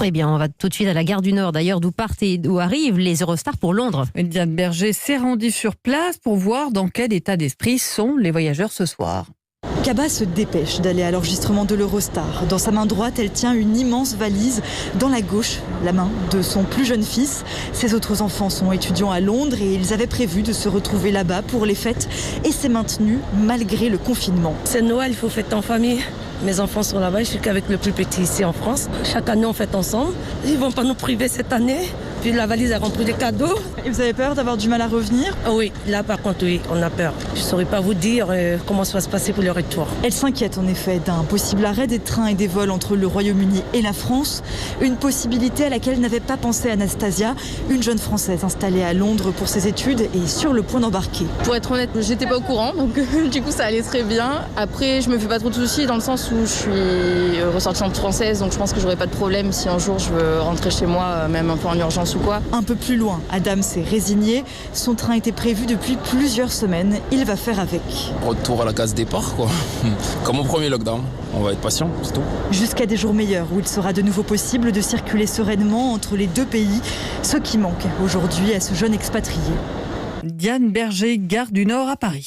Eh bien, on va tout de suite à la gare du Nord, d'ailleurs, d'où partent et d'où arrivent les Eurostars pour Londres. Diane Berger s'est rendue sur place pour voir dans quel état d'esprit sont les voyageurs ce soir. Kaba se dépêche d'aller à l'enregistrement de l'Eurostar. Dans sa main droite, elle tient une immense valise. Dans la gauche, la main de son plus jeune fils. Ses autres enfants sont étudiants à Londres et ils avaient prévu de se retrouver là-bas pour les fêtes. Et c'est maintenu malgré le confinement. C'est Noël, il faut fêter en famille. Mes enfants sont là-bas, je suis qu'avec le plus petit ici en France. Chaque année, on fête ensemble. Ils ne vont pas nous priver cette année. Puis la valise a rempli des cadeaux. Et vous avez peur d'avoir du mal à revenir ? Oui, là par contre, oui, on a peur. Je ne saurais pas vous dire comment ça va se passer pour le retour. Elle s'inquiète en effet d'un possible arrêt des trains et des vols entre le Royaume-Uni et la France. Une possibilité à laquelle n'avait pas pensé Anastasia, une jeune Française installée à Londres pour ses études et sur le point d'embarquer. Pour être honnête, j'étais pas au courant, donc du coup ça allait très bien. Après, je me fais pas trop de soucis dans le sens où je suis ressortissante française, donc je pense que j'aurai pas de problème si un jour je veux rentrer chez moi, même un peu en urgence ou quoi. Un peu plus loin, Adam s'est résigné. Son train était prévu depuis plusieurs semaines. Il va faire avec. Retour à la case départ, quoi. Comme au premier lockdown. On va être patient, c'est tout. Jusqu'à des jours meilleurs où il sera de nouveau possible de circuler sereinement entre les deux pays. Ce qui manque aujourd'hui à ce jeune expatrié. Diane Berger, gare du Nord à Paris.